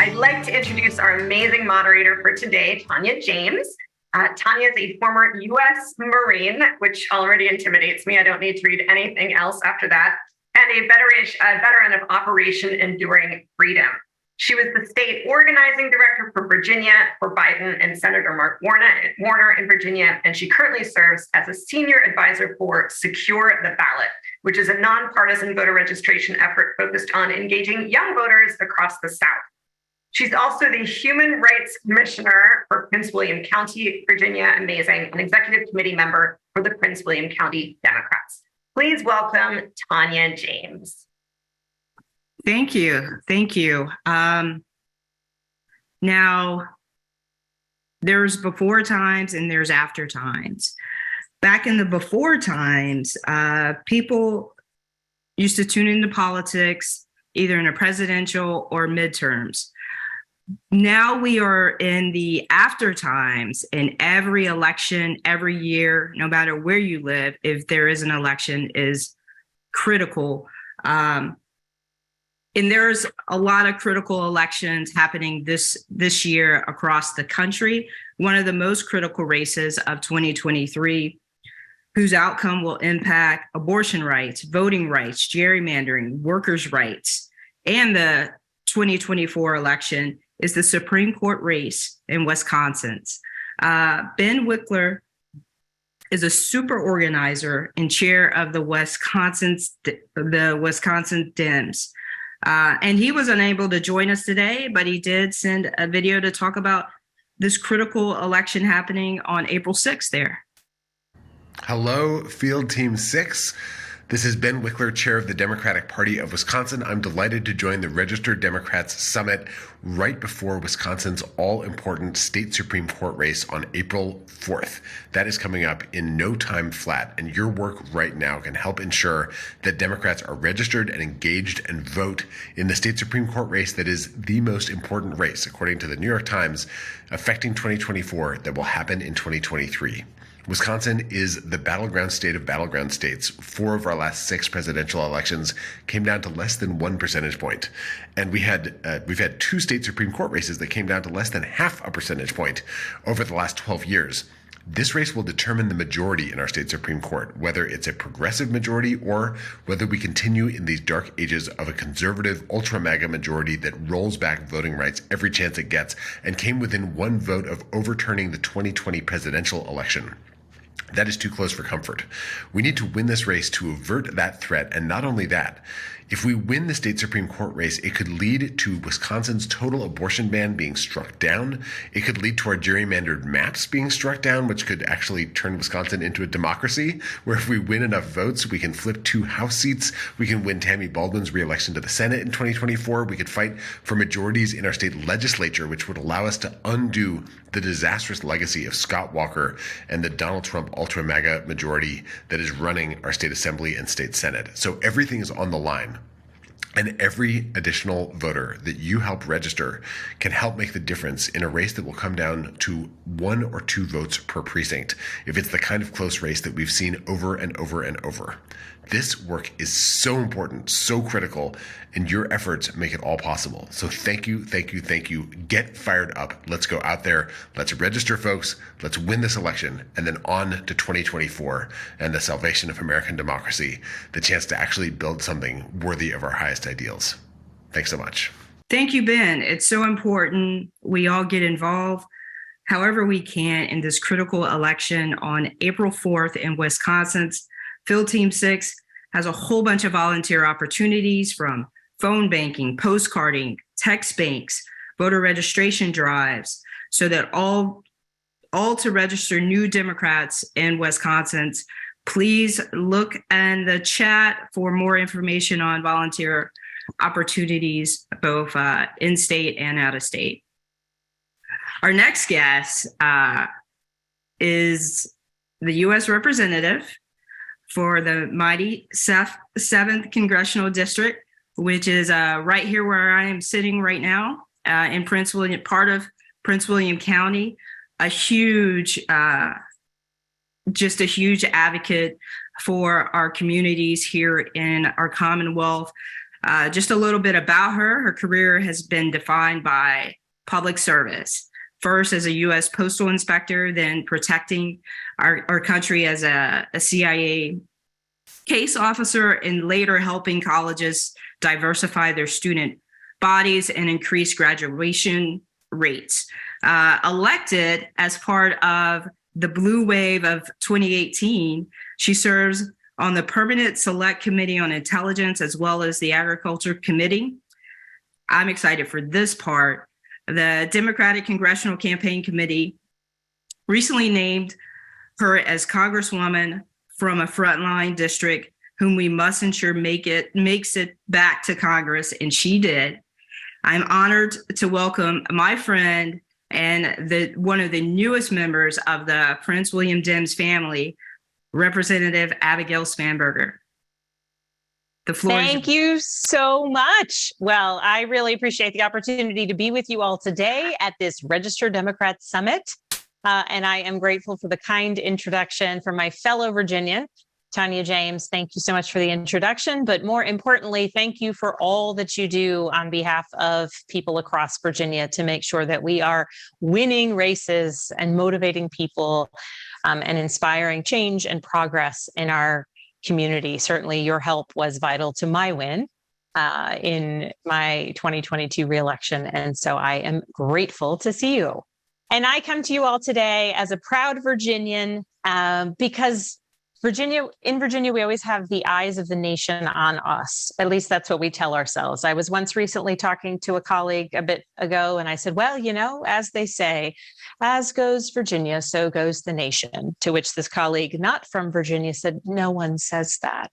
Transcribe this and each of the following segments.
I'd like to introduce our amazing moderator for today, Tonya James. Tonya is a former U.S. Marine, which already intimidates me. I don't need to read anything else after that, and a veteran of Operation Enduring Freedom. She was the state organizing director for Virginia for Biden and Senator Mark Warner in Virginia, and she currently serves as a senior advisor for Secure the Ballot, which is a nonpartisan voter registration effort focused on engaging young voters across the South. She's also the Human Rights Commissioner for Prince William County, Virginia, amazing, and executive committee member for the Prince William County Democrats. Please welcome Tonya James. Thank you. Thank you. Now, there's before times and there's after times. Back in the before times, people used to tune into politics either in a presidential or midterms. Now we are in the after times, and every election, every year, no matter where you live, if there is an election, is critical. And there's a lot of critical elections happening this year across the country. One of the most critical races of 2023, whose outcome will impact abortion rights, voting rights, gerrymandering, workers' rights, and the 2024 election is the Supreme Court race in Wisconsin. Ben Wikler is a super organizer and chair of the Wisconsin Dems. And he was unable to join us today, but he did send a video to talk about this critical election happening on April 6th there. Hello, Field Team 6. This is Ben Wikler, chair of the Democratic Party of Wisconsin. I'm delighted to join the Registered Democrats Summit right before Wisconsin's all-important state Supreme Court race on April 4th. That is coming up in no time flat, and your work right now can help ensure that Democrats are registered and engaged and vote in the state Supreme Court race that is the most important race, according to the New York Times, affecting 2024 that will happen in 2023. Wisconsin is the battleground state of battleground states. 4 of our last 6 presidential elections came down to less than 1 percentage point. And we've had 2 state Supreme Court races that came down to less than half a percentage point over the last 12 years. This race will determine the majority in our state Supreme Court, whether it's a progressive majority or whether we continue in these dark ages of a conservative ultra-MAGA majority that rolls back voting rights every chance it gets and came within 1 vote of overturning the 2020 presidential election. That is too close for comfort. We need to win this race to avert that threat, and not only that, if we win the state Supreme Court race, it could lead to Wisconsin's total abortion ban being struck down. It could lead to our gerrymandered maps being struck down, which could actually turn Wisconsin into a democracy, where if we win enough votes, we can flip 2 House seats. We can win Tammy Baldwin's reelection to the Senate in 2024. We could fight for majorities in our state legislature, which would allow us to undo the disastrous legacy of Scott Walker and the Donald Trump ultra-MAGA majority that is running our state assembly and state senate. So everything is on the line. And every additional voter that you help register can help make the difference in a race that will come down to 1 or 2 votes per precinct, if it's the kind of close race that we've seen over and over and over. This work is so important, so critical, and your efforts make it all possible. So thank you, thank you, thank you. Get fired up. Let's go out there. Let's register, folks. Let's win this election, and then on to 2024 and the salvation of American democracy, the chance to actually build something worthy of our highest ideals. Thanks so much. Thank you, Ben. It's so important we all get involved however we can in this critical election on April 4th in Wisconsin. Field Team 6 has a whole bunch of volunteer opportunities, from phone banking, postcarding, text banks, voter registration drives, so that all to register new Democrats in Wisconsin. Please look in the chat for more information on volunteer opportunities, both in-state and out-of-state. Our next guest is the U.S. representative for the mighty 7th Congressional District, which is right here where I am sitting right now in Prince William, part of Prince William County, just a huge advocate for our communities here in our Commonwealth. Just a little bit about her. Her career has been defined by public service. First as a U.S. postal inspector, then protecting our country as a CIA case officer, and later helping colleges diversify their student bodies and increase graduation rates. Elected as part of the Blue Wave of 2018, she serves on the Permanent Select Committee on Intelligence as well as the Agriculture Committee. I'm excited for this part. The Democratic Congressional Campaign Committee recently named her as Congresswoman from a frontline district whom we must ensure makes it back to Congress, and she did. I'm honored to welcome my friend and one of the newest members of the Prince William Dems family, Representative Abigail Spanberger. The floor is yours. Thank you so much. Well, I really appreciate the opportunity to be with you all today at this Registered Democrats Summit. And I am grateful for the kind introduction from my fellow Virginian, Tonya James. Thank you so much for the introduction. But more importantly, thank you for all that you do on behalf of people across Virginia to make sure that we are winning races and motivating people and inspiring change and progress in our community. Certainly your help was vital to my win in my 2022 reelection. And so I am grateful to see you. And I come to you all today as a proud Virginian because in Virginia, we always have the eyes of the nation on us. At least that's what we tell ourselves. I was once recently talking to a colleague a bit ago, and I said, well, you know, as they say, as goes Virginia, so goes the nation. To which this colleague, not from Virginia, said, no one says that.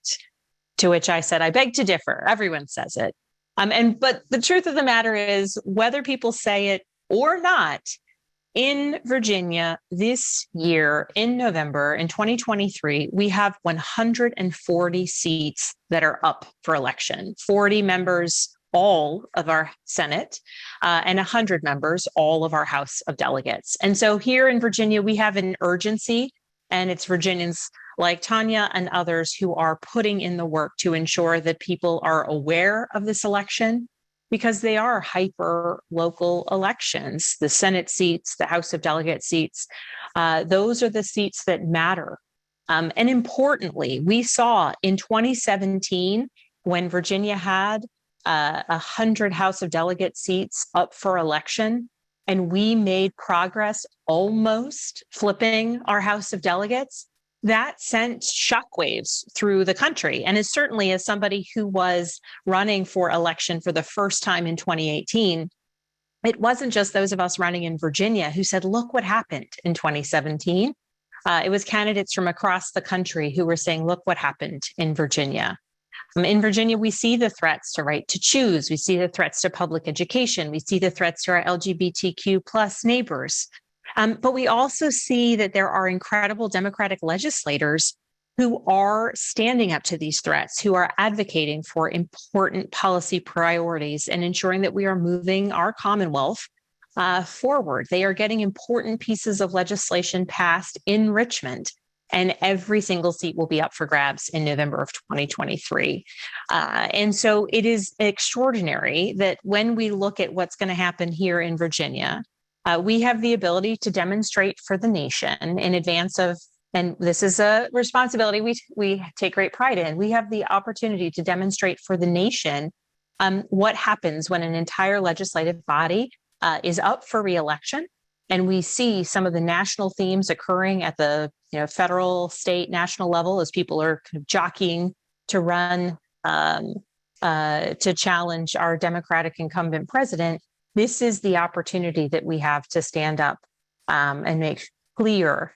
To which I said, I beg to differ. Everyone says it. But the truth of the matter is, whether people say it or not, in Virginia this year, in November, in 2023, we have 140 seats that are up for election, 40 members, all of our Senate, and 100 members, all of our House of Delegates. And so here in Virginia, we have an urgency, and it's Virginians like Tonya and others who are putting in the work to ensure that people are aware of this election, because they are hyper local elections. The Senate seats, the House of Delegate seats, those are the seats that matter. And importantly, we saw in 2017, when Virginia had 100 House of Delegate seats up for election, and we made progress almost flipping our House of Delegates, that sent shockwaves through the country. And as certainly as somebody who was running for election for the first time in 2018, it wasn't just those of us running in Virginia who said, look what happened in 2017. It was candidates from across the country who were saying, look what happened in Virginia. In Virginia, we see the threats to right to choose. We see the threats to public education. We see the threats to our LGBTQ plus neighbors. But we also see that there are incredible Democratic legislators who are standing up to these threats, who are advocating for important policy priorities and ensuring that we are moving our Commonwealth forward. They are getting important pieces of legislation passed in Richmond, and every single seat will be up for grabs in November of 2023. And so it is extraordinary that when we look at what's going to happen here in Virginia, we have the ability to demonstrate for the nation in advance of, and this is a responsibility we take great pride in, we have the opportunity to demonstrate for the nation what happens when an entire legislative body is up for re-election. And we see some of the national themes occurring at the federal, state, national level as people are kind of jockeying to run to challenge our Democratic incumbent president. This is the opportunity that we have to stand up and make clear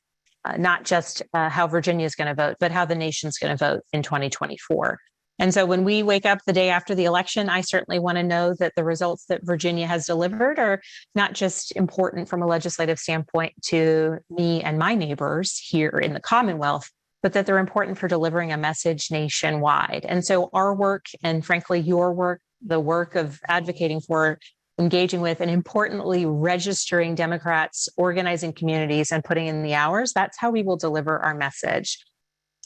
not just how Virginia is going to vote, but how the nation's going to vote in 2024. And so when we wake up the day after the election, I certainly want to know that the results that Virginia has delivered are not just important from a legislative standpoint to me and my neighbors here in the Commonwealth, but that they're important for delivering a message nationwide. And so our work, and frankly, your work, the work of advocating for, engaging with, and importantly, registering Democrats, organizing communities, and putting in the hours, that's how we will deliver our message.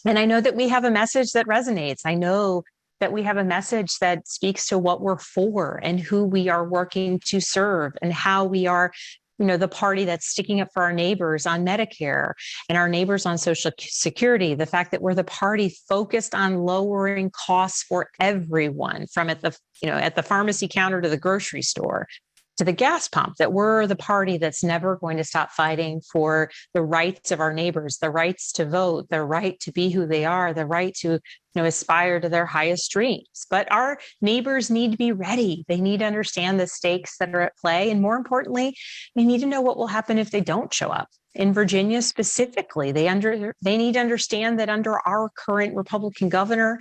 And I know that we have a message that resonates. I know that we have a message that speaks to what we're for and who we are working to serve and how we are, the party that's sticking up for our neighbors on Medicare and our neighbors on Social Security. The fact that we're the party focused on lowering costs for everyone, from at the pharmacy counter to the grocery store to the gas pump, that we're the party that's never going to stop fighting for the rights of our neighbors, the rights to vote, the right to be who they are, the right to aspire to their highest dreams. But our neighbors need to be ready. They need to understand the stakes that are at play. And more importantly, they need to know what will happen if they don't show up. In Virginia specifically, they need to understand that under our current Republican governor,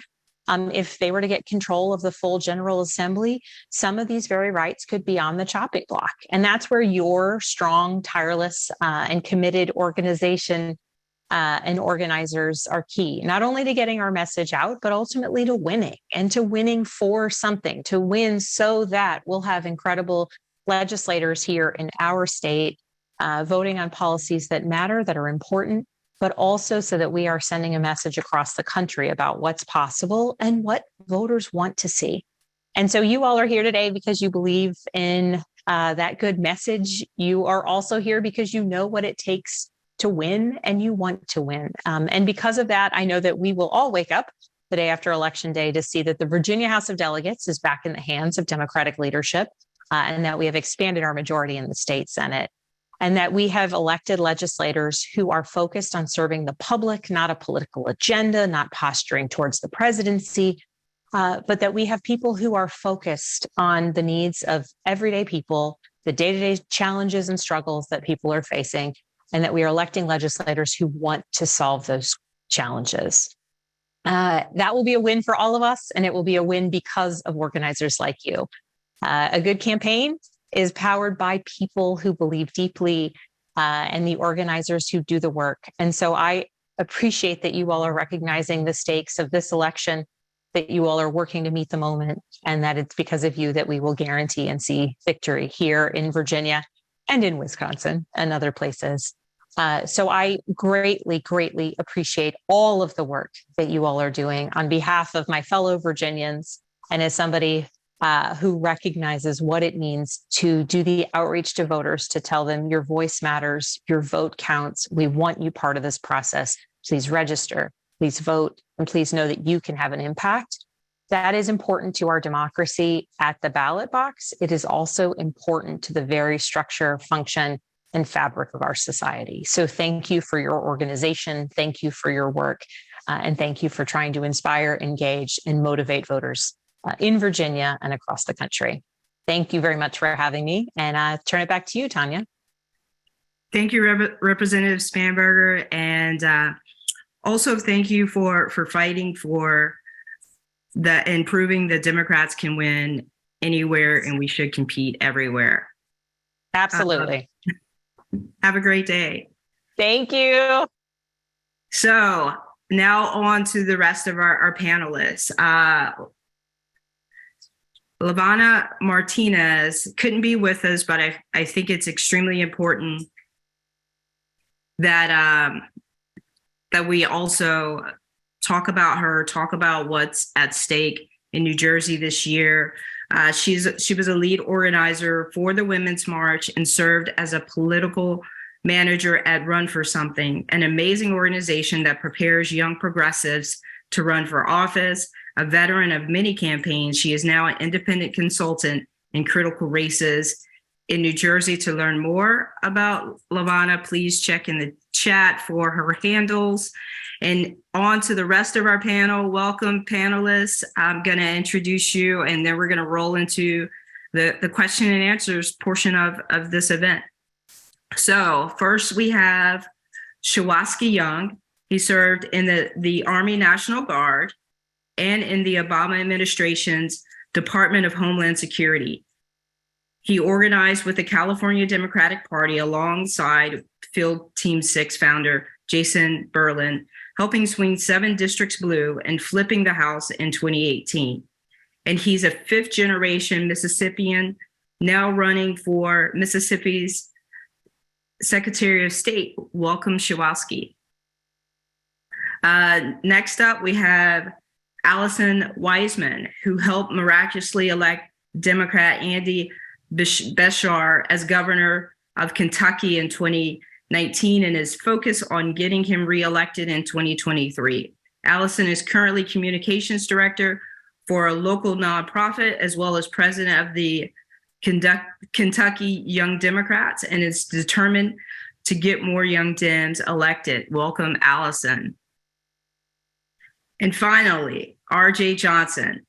if they were to get control of the full General Assembly, some of these very rights could be on the chopping block. And that's where your strong, tireless, and committed organization and organizers are key, not only to getting our message out, but ultimately to winning, and to winning for something, to win so that we'll have incredible legislators here in our state voting on policies that matter, that are important, but also so that we are sending a message across the country about what's possible and what voters want to see. And so you all are here today because you believe in that good message. You are also here because you know what it takes to win, and you want to win. And because of that, I know that we will all wake up the day after Election Day to see that the Virginia House of Delegates is back in the hands of Democratic leadership, and that we have expanded our majority in the state Senate, and that we have elected legislators who are focused on serving the public, not a political agenda, not posturing towards the presidency, but that we have people who are focused on the needs of everyday people, the day-to-day challenges and struggles that people are facing, and that we are electing legislators who want to solve those challenges. That will be a win for all of us, and it will be a win because of organizers like you. A good campaign is powered by people who believe deeply, and the organizers who do the work. And so I appreciate that you all are recognizing the stakes of this election, that you all are working to meet the moment, and that it's because of you that we will guarantee and see victory here in Virginia and in Wisconsin and other places. So I greatly, greatly appreciate all of the work that you all are doing on behalf of my fellow Virginians, and as somebody who recognizes what it means to do the outreach to voters, to tell them your voice matters, your vote counts. We want you part of this process. Please register, please vote, and please know that you can have an impact. That is important to our democracy at the ballot box. It is also important to the very structure, function, and fabric of our society. So thank you for your organization. Thank you for your work. And thank you for trying to inspire, engage, and motivate voters in Virginia and across the country. Thank you very much for having me. And I turn it back to you, Tonya. Thank you, Representative Spanberger. And also thank you for fighting for and proving that Democrats can win anywhere and we should compete everywhere. Absolutely. Have a great day. Thank you. So now on to the rest of our panelists. Lavanna Martinez couldn't be with us, but I think it's extremely important that that we also talk about her, talk about what's at stake in New Jersey this year. She was a lead organizer for the Women's March and served as a political manager at Run for Something, an amazing organization that prepares young progressives to run for office. A veteran of many campaigns, she is now an independent consultant in critical races in New Jersey. To learn more about Lavanna, please check in the chat for her handles. And on to the rest of our panel. Welcome, panelists. I'm going to introduce you, and then we're going to roll into the question and answers portion of this event. So first we have Shuwaski Young. He served in the Army National Guard and in the Obama administration's Department of Homeland Security. He organized with the California Democratic Party alongside Field Team 6 founder Jason Berlin, helping swing 7 districts blue and flipping the House in 2018. And he's a 5th-generation Mississippian, now running for Mississippi's Secretary of State. Welcome, Shuwaski. Next up, we have Allison Wiseman, who helped miraculously elect Democrat Andy Beshear as governor of Kentucky in 2019 and is focused on getting him reelected in 2023. Allison is currently communications director for a local nonprofit, as well as president of the Kentucky Young Democrats, and is determined to get more young Dems elected. Welcome, Allison. And finally, RJ Johnson.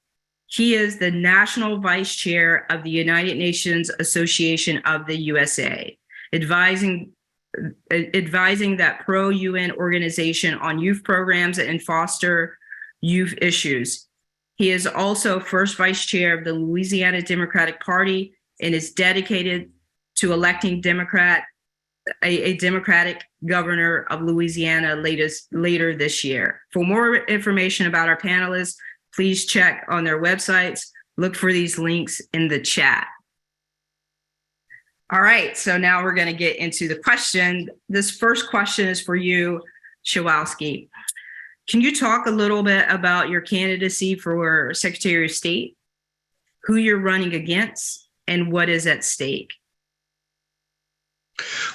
He is the National Vice Chair of the United Nations Association of the USA, advising that pro-UN organization on youth programs and foster youth issues. He is also first vice chair of the Louisiana Democratic Party and is dedicated to electing a Democratic governor of Louisiana later this year. For more information about our panelists, please check on their websites. Look for these links in the chat. All right, so now we're going to get into the question. This first question is for you, Shuwaski. Can you talk a little bit about your candidacy for Secretary of State, who you're running against, and what is at stake?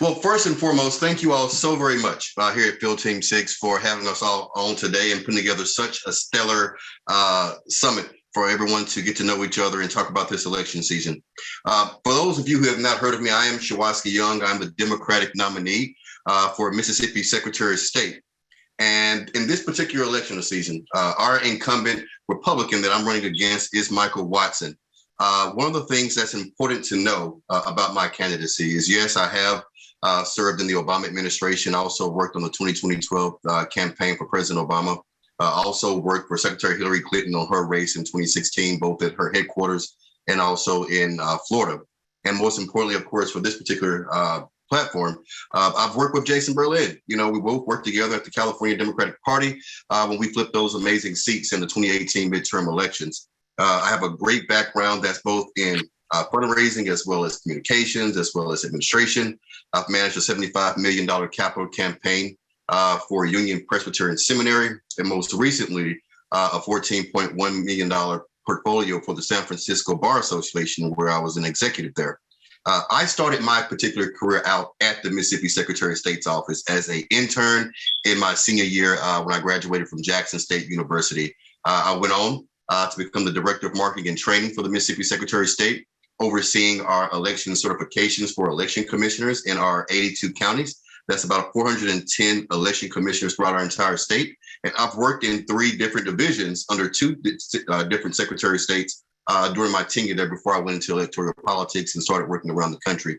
Well, first and foremost, thank you all so very much here at Field Team 6 for having us all on today and putting together such a stellar summit for everyone to get to know each other and talk about this election season. For those of you who have not heard of me, I am Shuwaski Young. I'm the Democratic nominee for Mississippi Secretary of State. And in this particular election season, our incumbent Republican that I'm running against is Michael Watson. One of the things that's important to know about my candidacy is, yes, I have served in the Obama administration. I also worked on the 2012 campaign for President Obama. Also worked for Secretary Hillary Clinton on her race in 2016, both at her headquarters and also in Florida. And most importantly, of course, for this particular platform, I've worked with Jason Berlin. You know, we both worked together at the California Democratic Party when we flipped those amazing seats in the 2018 midterm elections. I have a great background that's both in fundraising as well as communications, as well as administration. I've managed a $75 million capital campaign for Union Presbyterian Seminary, and most recently, a $14.1 million portfolio for the San Francisco Bar Association, where I was an executive there. I started my particular career out at the Mississippi Secretary of State's office as an intern in my senior year when I graduated from Jackson State University. I went on to become the Director of Marketing and Training for the Mississippi Secretary of State, overseeing our election certifications for election commissioners in our 82 counties. That's about 410 election commissioners throughout our entire state. And I've worked in 3 different divisions under 2 different Secretary of States during my tenure there before I went into electoral politics and started working around the country.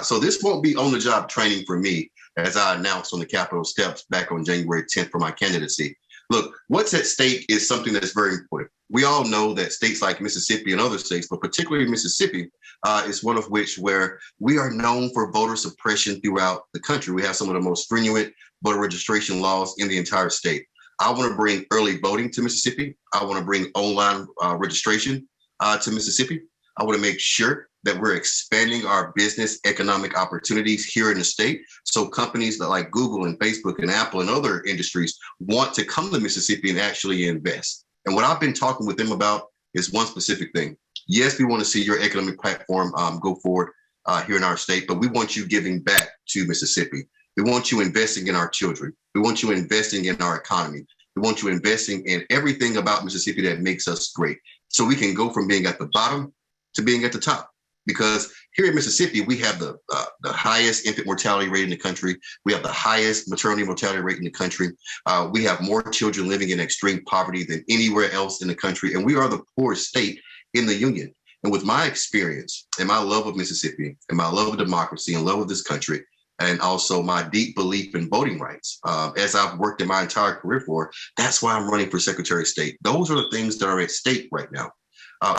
So this won't be on-the-job training for me, as I announced on the Capitol steps back on January 10th for my candidacy. Look, what's at stake is something that's very important. We all know that states like Mississippi and other states, but particularly Mississippi, is one of which where we are known for voter suppression throughout the country. We have some of the most stringent voter registration laws in the entire state. I want to bring early voting to Mississippi. I want to bring online registration to Mississippi. I want to make sure that we're expanding our business economic opportunities here in the state. So companies that like Google and Facebook and Apple and other industries want to come to Mississippi and actually invest. And what I've been talking with them about is one specific thing. Yes, we want to see your economic platform go forward here in our state, but we want you giving back to Mississippi. We want you investing in our children. We want you investing in our economy. We want you investing in everything about Mississippi that makes us great. So we can go from being at the bottom to being at the top. Because here in Mississippi, we have the highest infant mortality rate in the country. We have the highest maternity mortality rate in the country. We have more children living in extreme poverty than anywhere else in the country. And we are the poorest state in the union. And with my experience and my love of Mississippi and my love of democracy and love of this country, and also my deep belief in voting rights, as I've worked in my entire career for, that's why I'm running for Secretary of State. Those are the things that are at stake right now.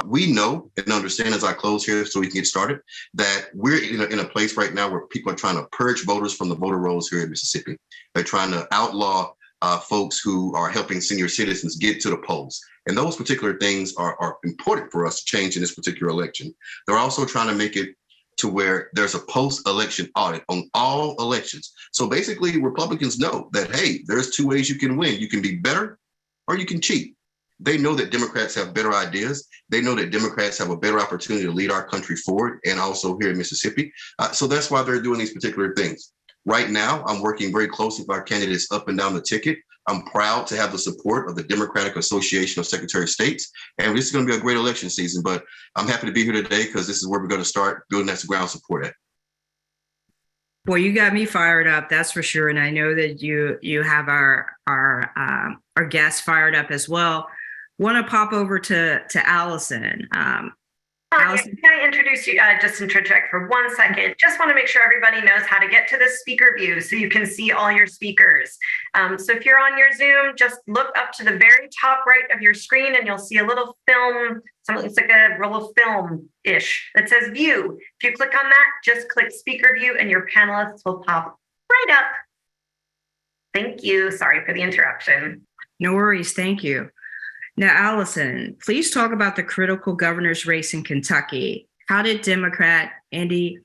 We know and understand, as I close here so we can get started, that we're in a place right now where people are trying to purge voters from the voter rolls here in Mississippi. They're trying to outlaw folks who are helping senior citizens get to the polls. And those particular things are important for us to change in this particular election. They're also trying to make it to where there's a post-election audit on all elections. So basically, Republicans know that, hey, there's 2 ways you can win. You can be better or you can cheat. They know that Democrats have better ideas. They know that Democrats have a better opportunity to lead our country forward, and also here in Mississippi. So that's why they're doing these particular things. Right now, I'm working very closely with our candidates up and down the ticket. I'm proud to have the support of the Democratic Association of Secretary of States. And this is going to be a great election season, but I'm happy to be here today because this is where we're going to start building that ground support at. Well, you got me fired up, that's for sure. And I know that you have our guests fired up as well. Want to pop over to Allison. Allison. Can I introduce you, just interject for 1 second? Just want to make sure everybody knows how to get to the speaker view so you can see all your speakers. So if you're on your Zoom, just look up to the very top right of your screen and you'll see a little film, something that's like a roll of film-ish that says view. If you click on that, just click speaker view and your panelists will pop right up. Thank you. Sorry for the interruption. No worries. Thank you. Now, Allison, please talk about the critical governor's race in Kentucky. How did Democrat Andy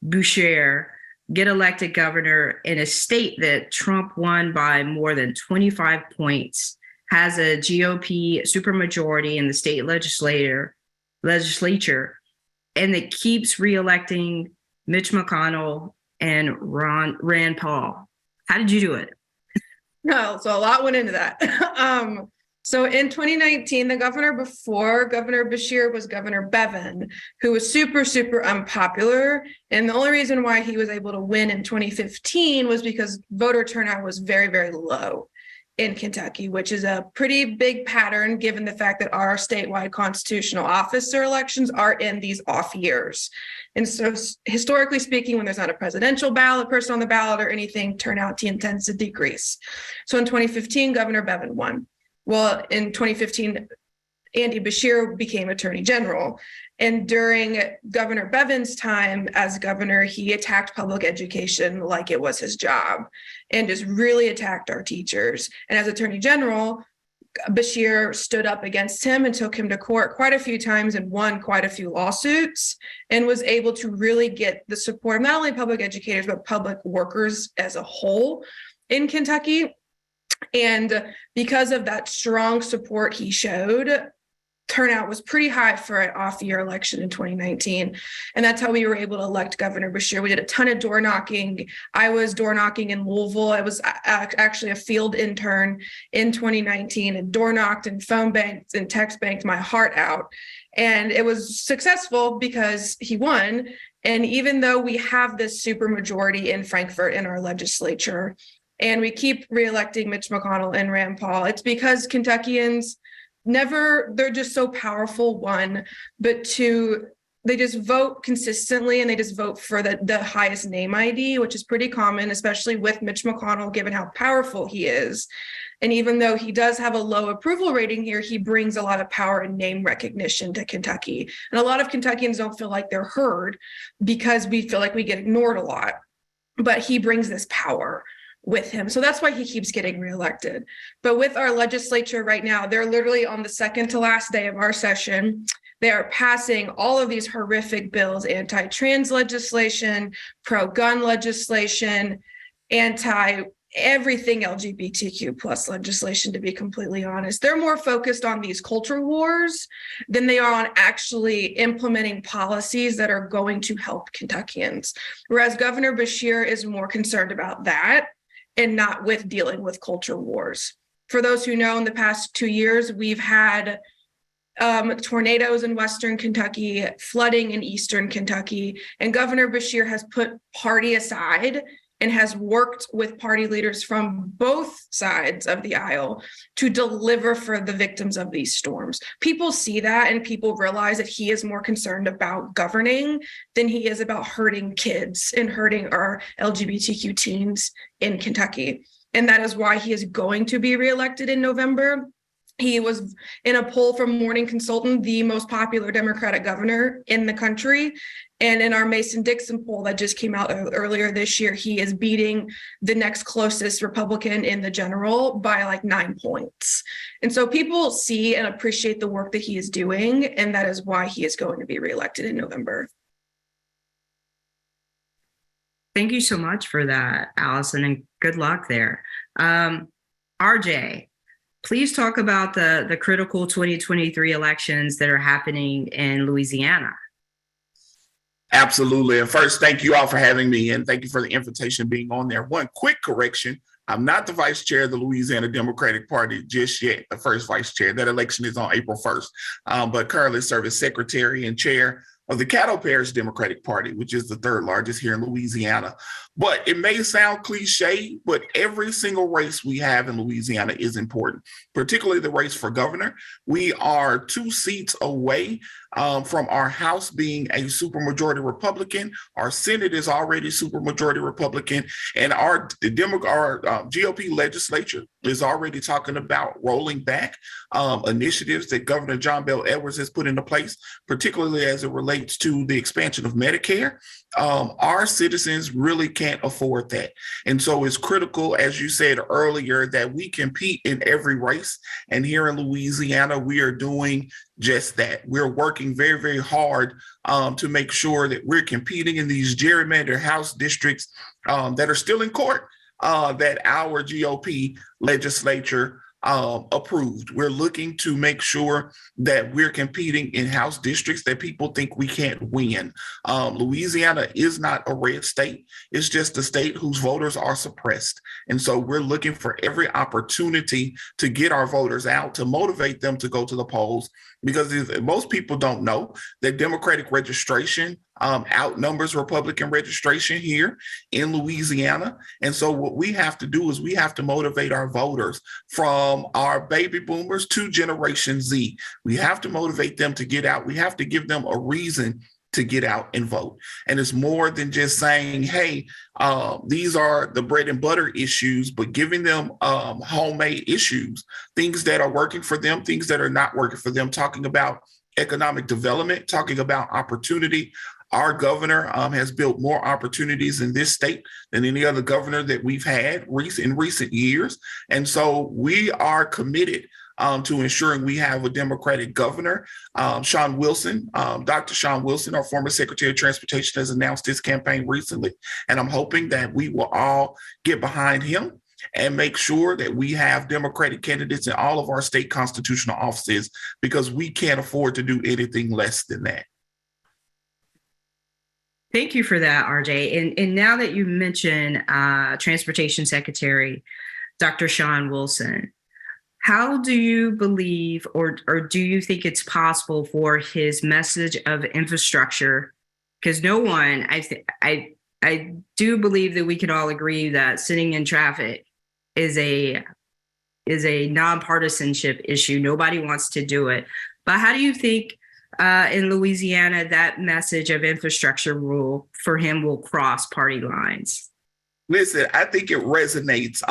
Beshear get elected governor in a state that Trump won by more than 25 points, has a GOP supermajority in the state legislature, and that keeps reelecting Mitch McConnell and Rand Paul? How did you do it? No, so a lot went into that. So in 2019, the governor before Governor Beshear was Governor Bevin, who was super, super unpopular. And the only reason why he was able to win in 2015 was because voter turnout was very, very low in Kentucky, which is a pretty big pattern given the fact that our statewide constitutional officer elections are in these off years. And so historically speaking, when there's not a presidential person on the ballot or anything, turnout tends to decrease. So in 2015, Governor Bevin won. Well, in 2015, Andy Beshear became attorney general. And during Governor Bevin's time as governor, he attacked public education like it was his job and just really attacked our teachers. And as attorney general, Beshear stood up against him and took him to court quite a few times and won quite a few lawsuits and was able to really get the support of not only public educators, but public workers as a whole in Kentucky. And because of that strong support he showed, turnout was pretty high for an off-year election in 2019. And that's how we were able to elect Governor Beshear. We did a ton of door knocking. I was door knocking in Louisville. I was actually a field intern in 2019 and door knocked and phone banked and text banked my heart out. And it was successful because he won. And even though we have this super majority in Frankfort in our legislature, and we keep reelecting Mitch McConnell and Rand Paul, it's because Kentuckians they're just so powerful, one, but two, they just vote consistently and they just vote for the highest name ID, which is pretty common, especially with Mitch McConnell, given how powerful he is. And even though he does have a low approval rating here, he brings a lot of power and name recognition to Kentucky. And a lot of Kentuckians don't feel like they're heard because we feel like we get ignored a lot, but he brings this power with him. So that's why he keeps getting reelected. But with our legislature right now, they're literally on the second to last day of our session. They are passing all of these horrific bills, anti-trans legislation, pro-gun legislation, everything LGBTQ plus legislation, to be completely honest. They're more focused on these culture wars than they are on actually implementing policies that are going to help Kentuckians. Whereas Governor Beshear is more concerned about that and not with dealing with culture wars. For those who know, in the past 2 years, we've had tornadoes in Western Kentucky, flooding in Eastern Kentucky, and Governor Beshear has put party aside and has worked with party leaders from both sides of the aisle to deliver for the victims of these storms. People see that and people realize that he is more concerned about governing than he is about hurting kids and hurting our LGBTQ teens in Kentucky. And that is why he is going to be reelected in November. He was, in a poll from Morning Consultant, the most popular Democratic governor in the country. And in our Mason-Dixon poll that just came out earlier this year, he is beating the next closest Republican in the general by like 9 points. And so people see and appreciate the work that he is doing, and that is why he is going to be reelected in November. Thank you so much for that, Allison, and good luck there. RJ, please talk about the critical 2023 elections that are happening in Louisiana. Absolutely. And first, thank you all for having me, and thank you for the invitation being on there. One quick correction. I'm not the vice chair of the Louisiana Democratic Party just yet, the first vice chair. That election is on April 1st, but currently serve as secretary and chair of the Caddo Parish Democratic Party, which is the third largest here in Louisiana. But it may sound cliche, but every single race we have in Louisiana is important, particularly the race for governor. We are 2 seats away from our House being a supermajority Republican. Our Senate is already supermajority Republican, and our GOP legislature is already talking about rolling back initiatives that Governor John Bel Edwards has put into place, particularly as it relates to the expansion of Medicare. Our citizens really can't afford that. And so it's critical, as you said earlier, that we compete in every race. And here in Louisiana, we are doing just that. We're working very, very hard to make sure that we're competing in these gerrymandered House districts that are still in court that our GOP legislature approved. We're looking to make sure that we're competing in House districts that people think we can't win. Louisiana is not a red state. It's just a state whose voters are suppressed. And so we're looking for every opportunity to get our voters out, to motivate them to go to the polls, because most people don't know that Democratic registration outnumbers Republican registration here in Louisiana. And so what we have to do is we have to motivate our voters from our baby boomers to Generation Z. We have to motivate them to get out. We have to give them a reason to get out and vote. And it's more than just saying, hey, these are the bread and butter issues, but giving them homemade issues, things that are working for them, things that are not working for them, talking about economic development, talking about opportunity. Our governor has built more opportunities in this state than any other governor that we've had in recent years. And so we are committed to ensuring we have a Democratic governor. Sean Wilson, Dr. Sean Wilson, our former Secretary of Transportation, has announced his campaign recently. And I'm hoping that we will all get behind him and make sure that we have Democratic candidates in all of our state constitutional offices, because we can't afford to do anything less than that. Thank you for that, RJ. And now that you mention Transportation Secretary Dr. Sean Wilson, how do you believe, or do you think it's possible for his message of infrastructure? Because no one, I do believe that we can all agree that sitting in traffic is a nonpartisanship issue. Nobody wants to do it. But how do you think in Louisiana that message of infrastructure rule for him will cross party lines? Listen, I think it resonates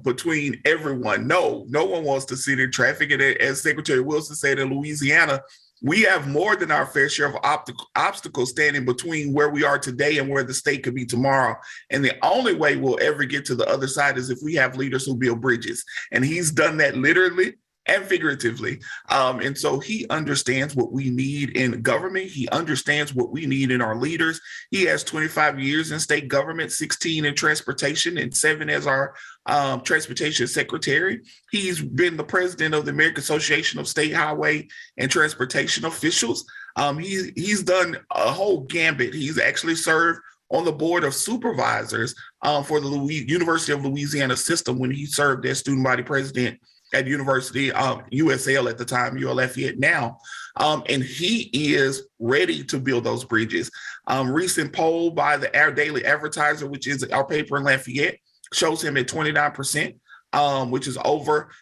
between everyone. No one wants to sit in traffic. And as Secretary Wilson said, in Louisiana, we have more than our fair share of obstacles standing between where we are today and where the state could be tomorrow. And the only way we'll ever get to the other side is if we have leaders who build bridges. And he's done that literally and figuratively. And so he understands what we need in government. He understands what we need in our leaders. He has 25 years in state government, 16 in transportation, and 7 as our transportation secretary. He's been the president of the American Association of State Highway and Transportation Officials. He's done a whole gambit. He's actually served on the board of supervisors for the University of Louisiana system when he served as student body president at University of USL at the time, UL Lafayette now. And he is ready to build those bridges. Recent poll by the Our Daily Advertiser, which is our paper in Lafayette, shows him at 29%, which is over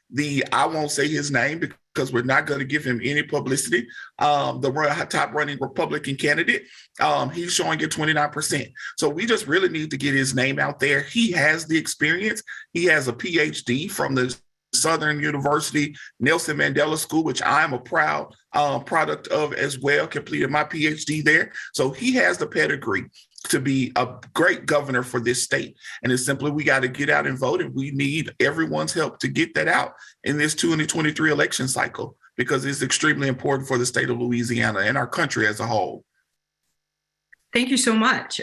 I won't say his name because we're not going to give him any publicity, the top running Republican candidate. He's showing at 29%. So we just really need to get his name out there. He has the experience. He has a PhD from the Southern University Nelson Mandela School, which I am a proud product of as well, completed my PhD there. So he has the pedigree to be a great governor for this state. And it's simply, we got to get out and vote. And we need everyone's help to get that out in this 2023 election cycle, because it's extremely important for the state of Louisiana and our country as a whole. Thank you so much.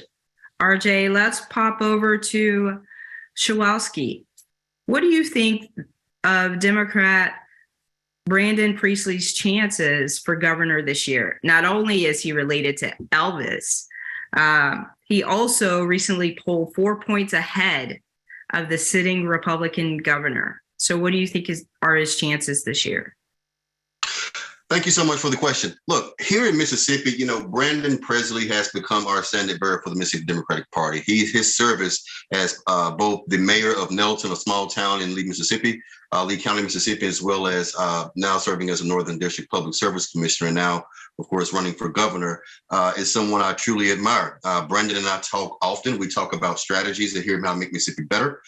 RJ, let's pop over to Shuwaski. What do you think of Democrat Brandon Priestley's chances for governor this year. Not only is he related to Elvis, he also recently polled 4 points ahead of the sitting Republican governor. So what do you think are his chances this year? Thank you so much for the question. Look, here in Mississippi, Brandon Presley has become our standard bearer for the Mississippi Democratic Party. His service as both the mayor of Nelson, a small town in Lee, Mississippi, Lee County, Mississippi, as well as now serving as a Northern District Public Service Commissioner, and now, of course, running for governor, is someone I truly admire. Brandon and I talk often. We talk about strategies that here how make Mississippi better.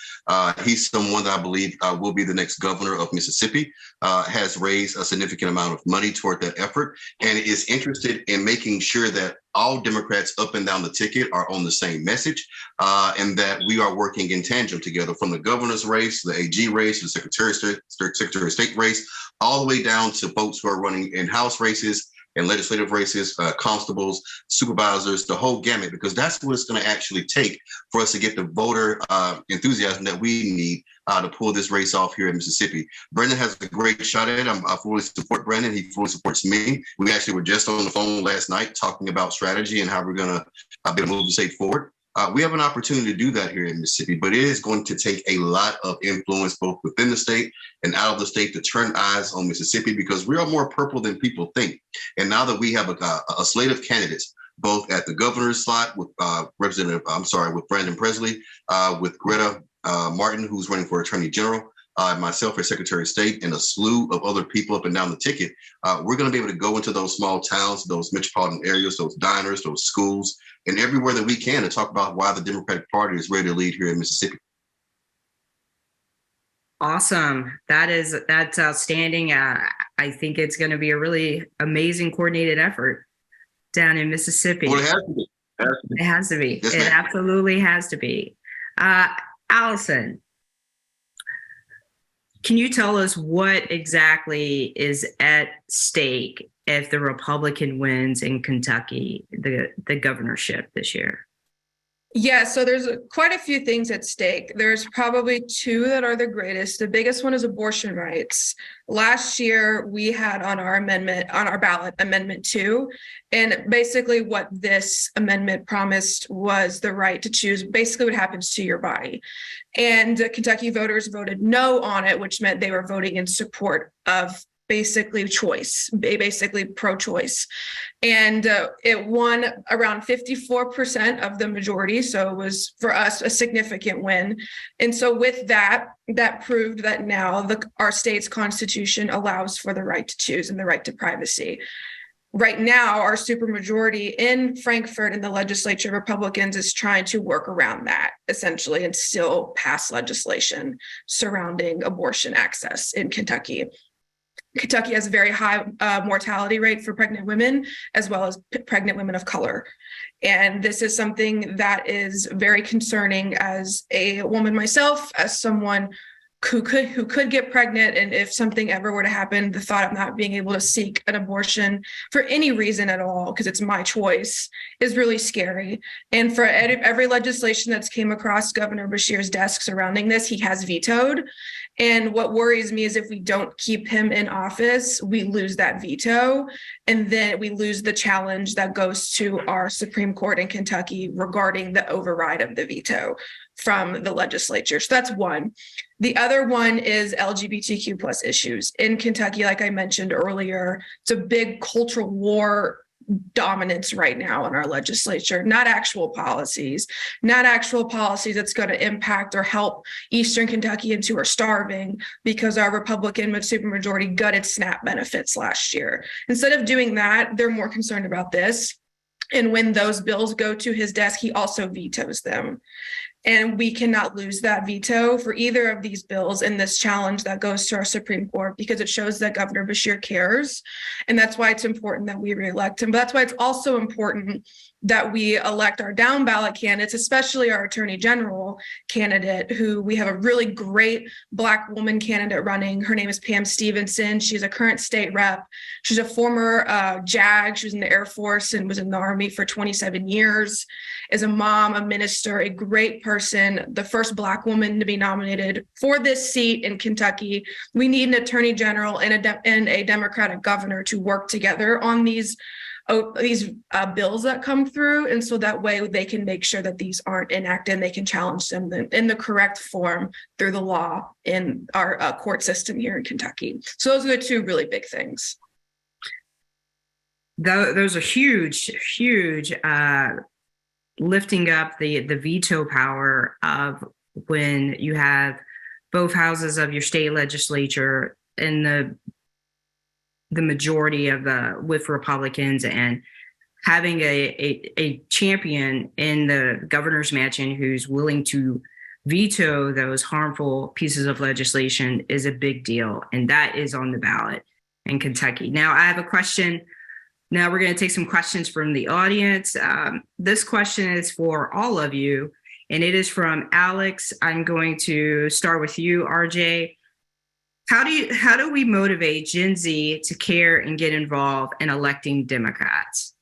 He's someone that I believe will be the next governor of Mississippi, has raised a significant amount of money toward that effort, and is interested in making sure that all Democrats up and down the ticket are on the same message, and that we are working in tandem together, from the governor's race, the AG race, the Secretary of State race, all the way down to folks who are running in House races and legislative races, constables, supervisors, the whole gamut, because that's what it's going to actually take for us to get the voter enthusiasm that we need to pull this race off here in Mississippi. Brandon has a great shot at it. I fully support Brandon. He fully supports me. We actually were just on the phone last night talking about strategy and how we're going to be able to move the state forward. We have an opportunity to do that here in Mississippi, but it is going to take a lot of influence both within the state and out of the state to turn eyes on Mississippi, because we are more purple than people think. And now that we have a slate of candidates, both at the governor's slot with with Brandon Presley, with Greta Martin, who's running for Attorney General, myself as Secretary of State, and a slew of other people up and down the ticket, we're going to be able to go into those small towns, those metropolitan areas, those diners, those schools, and everywhere that we can to talk about why the Democratic Party is ready to lead here in Mississippi. Awesome. That's outstanding. I think it's going to be a really amazing coordinated effort down in Mississippi. Well, it has to be. It has to be. Yes, it ma'am. absolutely has to be. Allison, can you tell us what exactly is at stake if the Republican wins in Kentucky, the governorship this year? Yeah, so there's quite a few things at stake. There's probably two that are the greatest. The biggest one is abortion rights. Last year, we had on our ballot, Amendment 2. And basically what this amendment promised was the right to choose basically what happens to your body. And Kentucky voters voted no on it, which meant they were voting in support of basically pro-choice. And it won around 54% of the majority. So it was, for us, a significant win. And so with that proved that now our state's constitution allows for the right to choose and the right to privacy. Right now, our supermajority in Frankfort in the legislature, Republicans, is trying to work around that, essentially, and still pass legislation surrounding abortion access in Kentucky. Kentucky has a very high mortality rate for pregnant women, as well as pregnant women of color. And this is something that is very concerning as a woman myself, as someone who could get pregnant. And if something ever were to happen, the thought of not being able to seek an abortion for any reason at all, because it's my choice, is really scary. And for every legislation that's came across Governor Beshear's desk surrounding this, he has vetoed. And what worries me is if we don't keep him in office, we lose that veto, and then we lose the challenge that goes to our Supreme Court in Kentucky regarding the override of the veto from the legislature. So that's one. The other one is LGBTQ plus issues. In Kentucky, like I mentioned earlier, it's a big cultural war dominance right now in our legislature, not actual policies that's going to impact or help Eastern Kentuckians who are starving because our Republican supermajority gutted SNAP benefits last year. Instead of doing that, they're more concerned about this. And when those bills go to his desk, he also vetoes them. And we cannot lose that veto for either of these bills in this challenge that goes to our Supreme Court, because it shows that Governor Beshear cares. And that's why it's important that we reelect him. But that's why it's also important that we elect our down ballot candidates, especially our Attorney General candidate, who we have a really great Black woman candidate running. Her name is Pam Stevenson. She's a current state rep. She's a former JAG. She was in the Air Force and was in the Army for 27 years. Is a mom, a minister, a great person person, the first Black woman to be nominated for this seat in Kentucky. We need an attorney general and a Democratic governor to work together on these bills that come through. And so that way they can make sure that these aren't enacted and they can challenge them in the correct form through the law in our court system here in Kentucky. So those are the two really big things. Those are huge lifting up the veto power of when you have both houses of your state legislature and the majority of with Republicans, and having a champion in the governor's mansion who's willing to veto those harmful pieces of legislation is a big deal. And that is on the ballot in Kentucky. Now, I have a question. Now we're going to take some questions from the audience. This question is for all of you, and it is from Alex. I'm going to start with you, RJ. How do we motivate Gen Z to care and get involved in electing Democrats?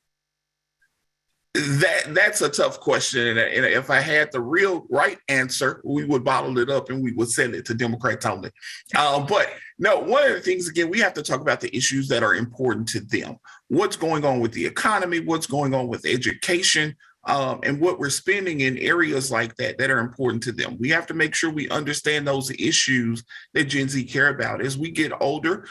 That's a tough question. And if I had the real right answer, we would bottle it up and we would send it to Democrats only. But no, one of the things, again, we have to talk about the issues that are important to them. What's going on with the economy, what's going on with education, and what we're spending in areas like that are important to them. We have to make sure we understand those issues that Gen Z care about. As we get older,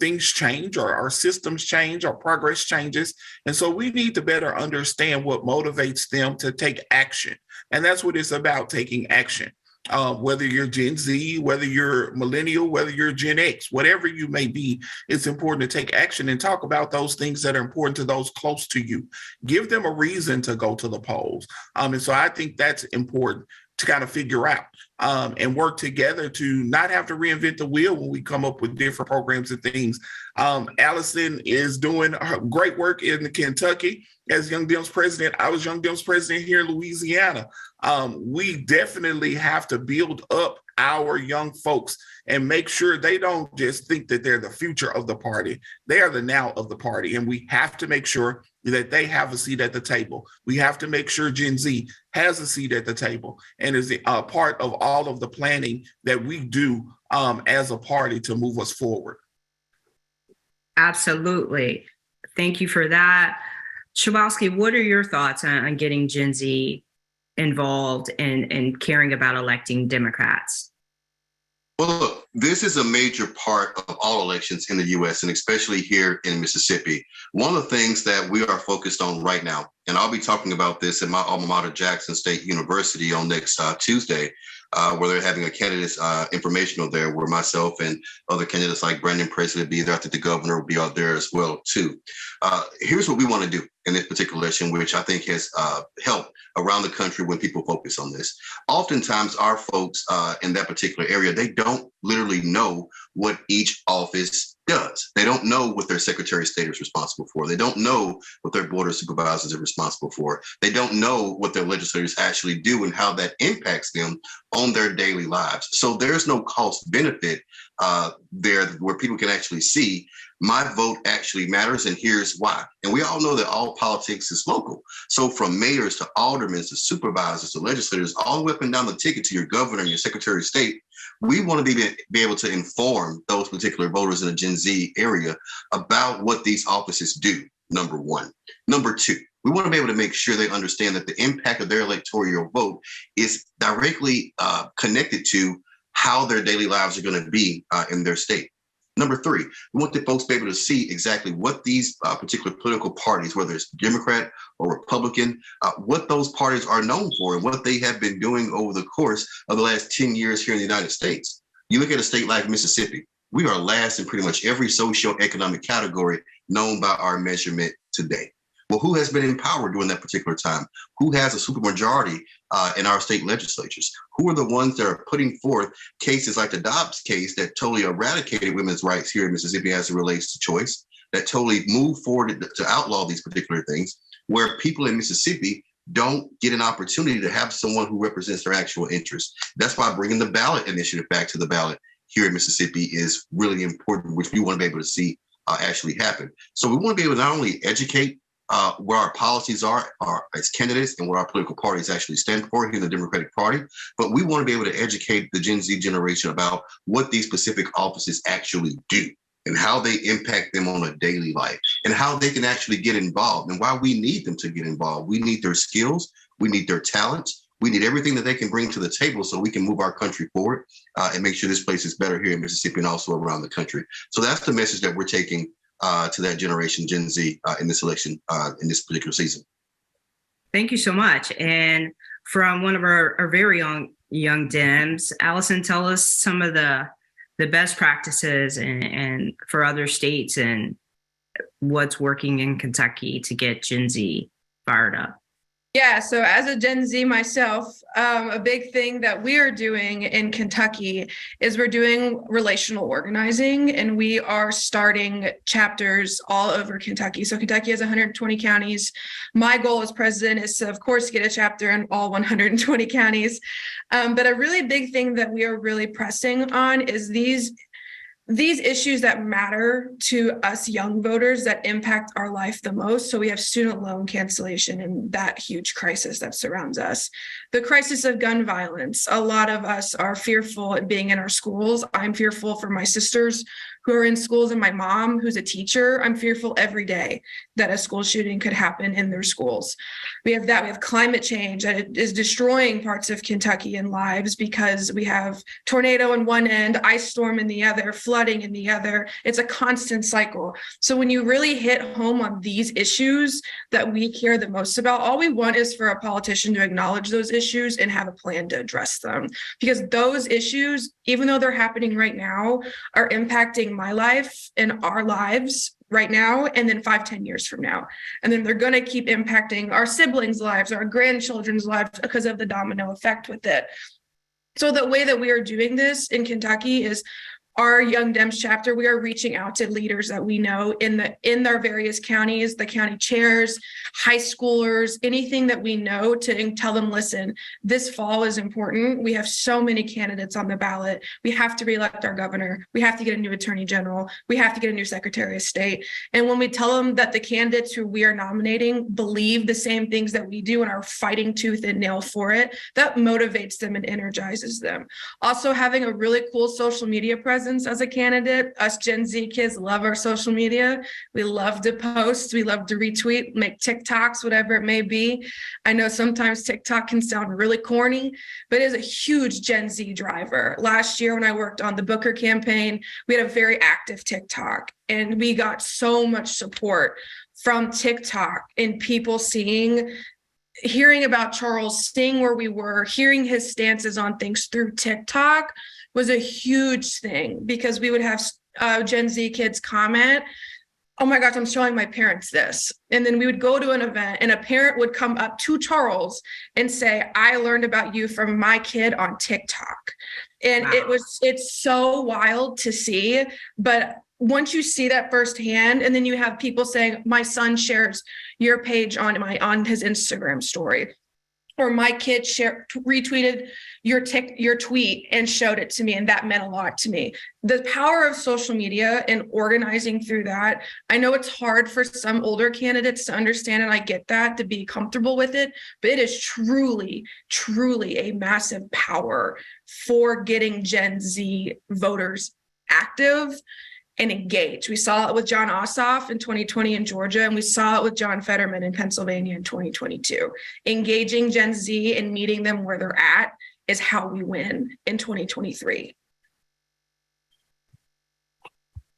things change, or our systems change, our progress changes. And so we need to better understand what motivates them to take action. And that's what it's about, taking action. Whether you're Gen Z, whether you're millennial, whether you're Gen X, whatever you may be, it's important to take action and talk about those things that are important to those close to you. Give them a reason to go to the polls. And so I think that's important to kind of figure out and work together to not have to reinvent the wheel when we come up with different programs and things. Allison is doing great work in Kentucky as Young Dems president. I was Young Dems president here in Louisiana. We definitely have to build up our young folks and make sure they don't just think that they're the future of the party. They are the now of the party. And we have to make sure that they have a seat at the table. We have to make sure Gen Z has a seat at the table and is a part of all of the planning that we do as a party to move us forward. Absolutely. Thank you for that. Shuwaski, what are your thoughts on getting Gen Z involved and caring about electing Democrats? Well, look, this is a major part of all elections in the U.S. and especially here in Mississippi. One of the things that we are focused on right now, and I'll be talking about this at my alma mater, Jackson State University, on next Tuesday, where they're having a candidates informational there, where myself and other candidates like Brandon Presley will be there. I think the governor will be out there as well, too. Here's what we want to do in this particular election, which I think has helped around the country when people focus on this. Oftentimes, our folks in that particular area, they don't literally know what each office does. They don't know what their Secretary of State is responsible for. They don't know what their board of supervisors are responsible for. They don't know what their legislators actually do and how that impacts them on their daily lives. So there's no cost benefit there where people can actually see my vote actually matters, and here's why. And we all know that all politics is local. So from mayors to aldermen to supervisors to legislators, all the way up and down the ticket to your governor and your Secretary of State, we want to be able to inform those particular voters in the Gen Z area about what these offices do, number one. Number two, we want to be able to make sure they understand that the impact of their electoral vote is directly connected to how their daily lives are going to be in their state. Number three, we want the folks to be able to see exactly what these particular political parties, whether it's Democrat or Republican, what those parties are known for and what they have been doing over the course of the last 10 years here in the United States. You look at a state like Mississippi, we are last in pretty much every socioeconomic category known by our measurement today. Well, who has been in power during that particular time? Who has a supermajority in our state legislatures? Who are the ones that are putting forth cases like the Dobbs case that totally eradicated women's rights here in Mississippi as it relates to choice, that totally moved forward to outlaw these particular things, where people in Mississippi don't get an opportunity to have someone who represents their actual interests. That's why bringing the ballot initiative back to the ballot here in Mississippi is really important, which we want to be able to see actually happen. So we want to be able to not only educate what our policies are as candidates and what our political parties actually stand for here in the Democratic Party. But we want to be able to educate the Gen Z generation about what these specific offices actually do and how they impact them on a daily life and how they can actually get involved and why we need them to get involved. We need their skills. We need their talents. We need everything that they can bring to the table so we can move our country forward and make sure this place is better here in Mississippi and also around the country. So that's the message that we're taking to that generation, Gen Z, in this election, in this particular season. Thank you so much. And from one of our very young Dems, Allison, tell us some of the best practices and for other states and what's working in Kentucky to get Gen Z fired up. Yeah, so as a Gen Z myself, a big thing that we are doing in Kentucky is we're doing relational organizing, and we are starting chapters all over Kentucky. So Kentucky has 120 counties. My goal as president is to, of course, get a chapter in all 120 counties. But a really big thing that we are really pressing on is these issues that matter to us young voters that impact our life the most. So we have student loan cancellation and that huge crisis that surrounds us. The crisis of gun violence. A lot of us are fearful of being in our schools. I'm fearful for my sisters who are in schools and my mom who's a teacher. I'm fearful every day that a school shooting could happen in their schools. We have that. We have climate change that is destroying parts of Kentucky and lives because we have tornado in one end, ice storm in the other, flooding in the other. It's a constant cycle. So when you really hit home on these issues that we care the most about, all we want is for a politician to acknowledge those issues and have a plan to address them. Because those issues, even though they're happening right now, are impacting my life and our lives right now, and then 5-10 years from now. And then they're going to keep impacting our siblings' lives, our grandchildren's lives, because of the domino effect with it. So the way that we are doing this in Kentucky is our Young Dems chapter, we are reaching out to leaders that we know in their various counties, the county chairs, high schoolers, anything that we know, to tell them, listen, this fall is important. We have so many candidates on the ballot. We have to reelect our governor. We have to get a new attorney general. We have to get a new secretary of state. And when we tell them that the candidates who we are nominating believe the same things that we do and are fighting tooth and nail for it, that motivates them and energizes them. Also, having a really cool social media presence as a candidate. Us Gen Z kids love our social media. We love to post. We love to retweet, make TikToks, whatever it may be. I know sometimes TikTok can sound really corny, but it is a huge Gen Z driver. Last year when I worked on the Booker campaign, we had a very active TikTok, and we got so much support from TikTok and people hearing about Charles, seeing where we were, hearing his stances on things through TikTok was a huge thing, because we would have Gen Z kids comment, oh my gosh, I'm showing my parents this. And then we would go to an event and a parent would come up to Charles and say, I learned about you from my kid on TikTok. And Wow. It's so wild to see, but once you see that firsthand, and then you have people saying, my son shares your page on his Instagram story, or my kid retweeted your tweet and showed it to me, and that meant a lot to me. The power of social media and organizing through that, I know it's hard for some older candidates to understand, and I get that, to be comfortable with it, but it is truly, truly a massive power for getting Gen Z voters active and engage. We saw it with John Ossoff in 2020 in Georgia, and we saw it with John Fetterman in Pennsylvania in 2022. Engaging Gen Z and meeting them where they're at is how we win in 2023.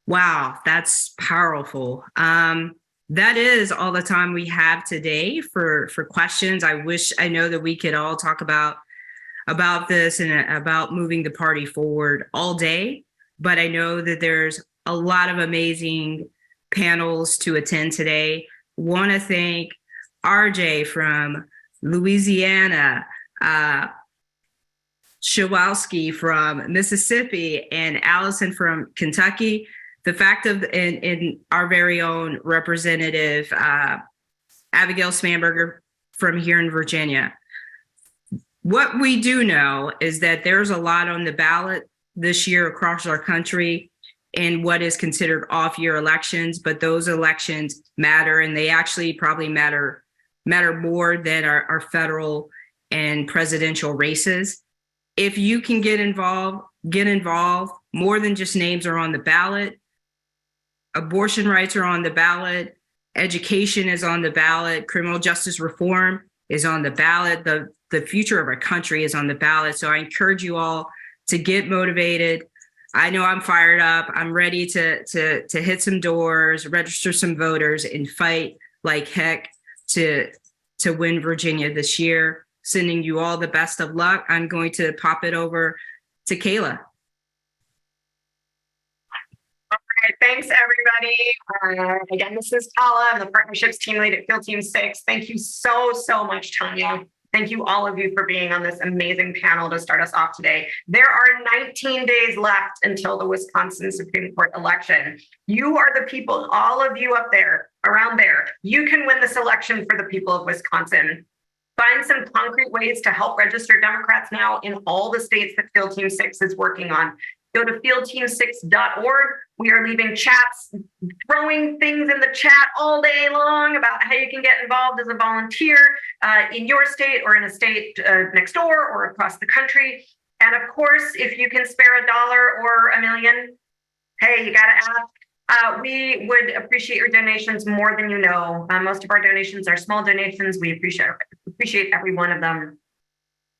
Wow, that's powerful. That is all the time we have today for questions. I know that we could all talk about this and about moving the party forward all day, but I know that there's a lot of amazing panels to attend today. Want to thank RJ from Louisiana, Shuwaski from Mississippi, and Allison from Kentucky. The fact of in our very own representative, Abigail Spanberger from here in Virginia. What we do know is that there's a lot on the ballot this year across our country. in what is considered off-year elections, but those elections matter, and they actually probably matter more than our federal and presidential races. If you can get involved. More than just names are on the ballot. Abortion rights are on the ballot. Education is on the ballot. Criminal justice reform is on the ballot. The future of our country is on the ballot. So I encourage you all to get motivated. I know I'm fired up. I'm ready to hit some doors, register some voters, and fight like heck to win Virginia this year. Sending you all the best of luck. I'm going to pop it over to Kayla. All right, thanks everybody. Again, this is Kala. I'm the partnerships team lead at Field Team 6. Thank you so much, Tonya. Thank you all of you for being on this amazing panel to start us off today. There are 19 days left until the Wisconsin Supreme Court election. You are the people, all of you up there, around there. You can win this election for the people of Wisconsin. Find some concrete ways to help register Democrats now in all the states that Field Team 6 is working on. Go to fieldteam6.org. We are leaving chats, throwing things in the chat all day long about how you can get involved as a volunteer in your state or in a state next door or across the country. And of course, if you can spare $1 or $1 million, hey, you got to ask. We would appreciate your donations more than you know. Most of our donations are small donations. We appreciate every one of them.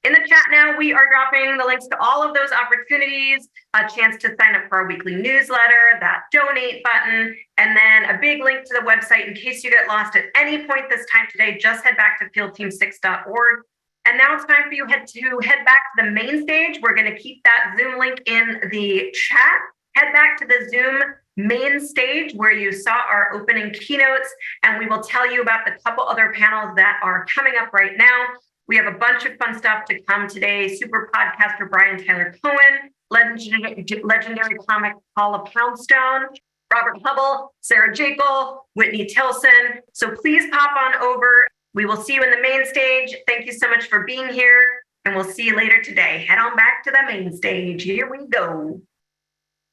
In the chat now, we are dropping the links to all of those opportunities, a chance to sign up for our weekly newsletter, that donate button, and then a big link to the website in case you get lost at any point this time today. Just head back to fieldteam6.org. And now it's time for you to head back to the main stage. We're going to keep that Zoom link in the chat. Head back to the Zoom main stage where you saw our opening keynotes, and we will tell you about the couple other panels that are coming up right now. We have a bunch of fun stuff to come today. Super podcaster Brian Tyler Cohen, legendary comic Paula Poundstone, Robert Hubble, Sarah Jekyll, Whitney Tilson. So please pop on over. We will see you in the main stage. Thank you so much for being here, and we'll see you later today. Head on back to the main stage. Here we go.